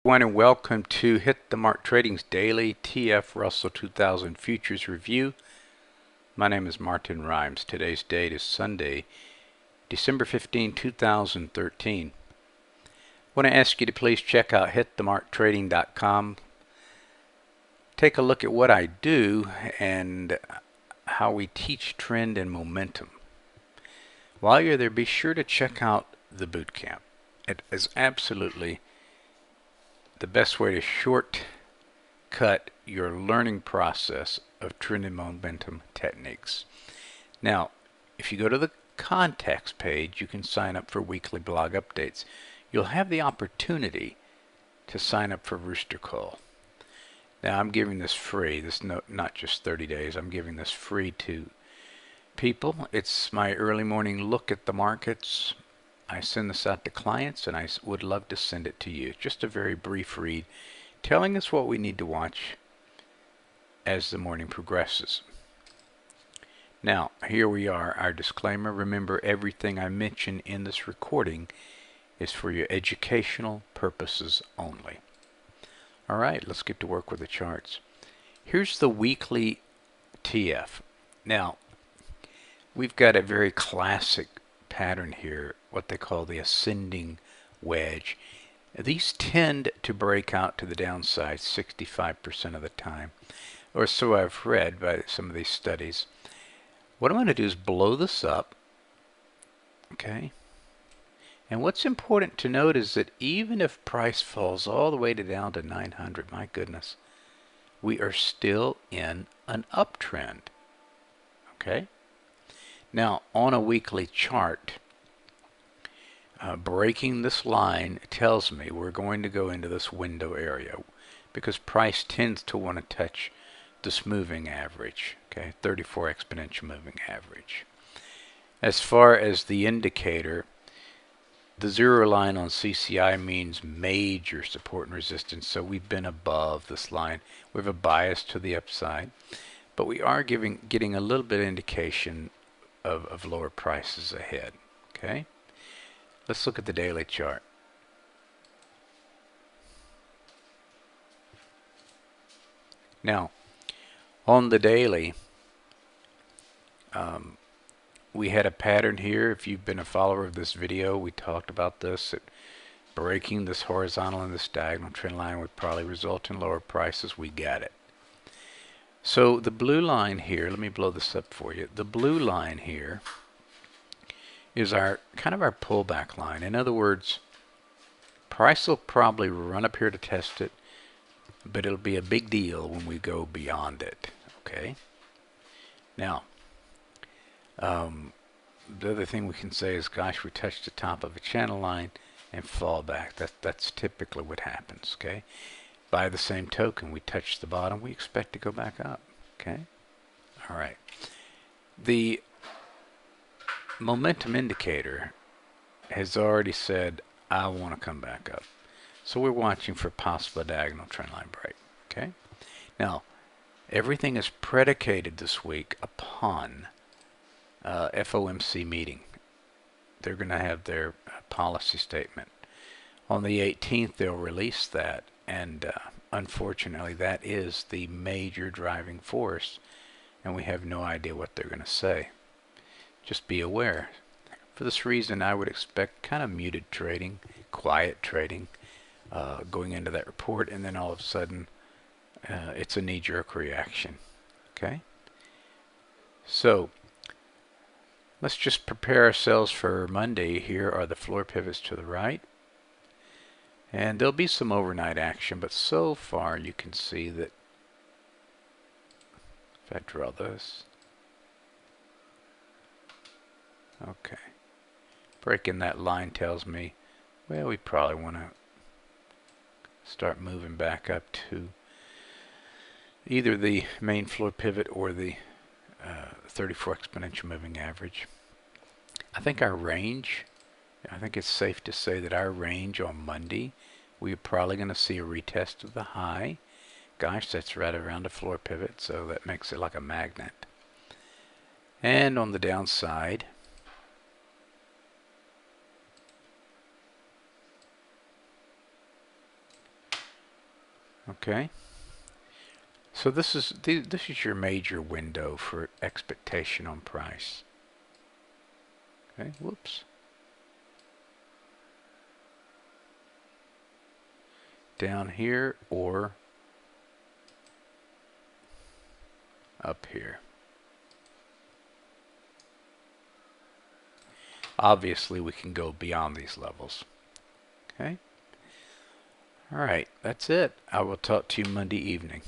Everyone, and welcome to Hit the Mark Trading's daily TF Russell 2000 Futures Review. My name is Martin Rimes. Today's date is Sunday, December 15, 2013. I want to ask you to please check out hitthemarktrading.com. Take a look at what I do and how we teach trend and momentum. While you're there, be sure to check out the boot camp. It is absolutely the best way to shortcut your learning process of trend and momentum techniques. Now, if you go to the contacts page, you can sign up for weekly blog updates. You'll have the opportunity to sign up for Rooster Call. Now, I'm giving this free. This not just 30 days. I'm giving this free to people. It's my early morning look at the markets. I send this out to clients, and I would love to send it to you. Just a very brief read telling us what we need to watch as the morning progresses. Now, here we are, our disclaimer. Remember, everything I mention in this recording is for your educational purposes only. All right, let's get to work with the charts. Here's the weekly TF. Now, we've got a very classic pattern here, what they call the ascending wedge. These tend to break out to the downside 65% of the time, or so I've read by some of these studies. What I'm going to do is blow this up, okay? And what's important to note is that even if price falls all the way down to 900, my goodness, we are still in an uptrend, okay? Now, on a weekly chart, breaking this line tells me we're going to go into this window area because price tends to want to touch this moving average, okay, 34 exponential moving average. As far as the indicator, the zero line on CCI means major support and resistance, so we've been above this line. We have a bias to the upside, but we are getting a little bit of indication of lower prices ahead. Okay, let's look at the daily chart. Now, on the daily, we had a pattern here. If you've been a follower of this video, we talked about this. Breaking this horizontal and this diagonal trend line would probably result in lower prices. We got it. So the blue line here, let me blow this up for you. The blue line here is our kind of our pullback line. In other words, price will probably run up here to test it, but it'll be a big deal when we go beyond it. Okay. Now, the other thing we can say is, gosh, we touched the top of a channel line and fall back. That's typically what happens. Okay. By the same token, we touch the bottom, we expect to go back up. Okay? All right. The momentum indicator has already said, I want to come back up. So we're watching for possible diagonal trend line break. Okay? Now, everything is predicated this week upon FOMC meeting. They're going to have their policy statement. On the 18th, they'll release that. And unfortunately, that is the major driving force, and we have no idea what they're going to say. Just be aware. For this reason, I would expect kind of muted trading, quiet trading, going into that report, and then all of a sudden, it's a knee-jerk reaction. Okay? So, let's just prepare ourselves for Monday. Here are the floor pivots to the right. And there'll be some overnight action, but so far you can see that if I draw this, okay, breaking that line tells me, well, we probably want to start moving back up to either the main floor pivot or the 34 exponential moving average. I think our range, I think it's safe to say that our range on Monday, we're probably going to see a retest of the high. Gosh, that's right around the floor pivot, so that makes it like a magnet. And on the downside, Okay. So this is your major window for expectation on price. Okay. Whoops. Down here or up here. Obviously, we can go beyond these levels. Okay. All right. That's it. I will talk to you Monday evening.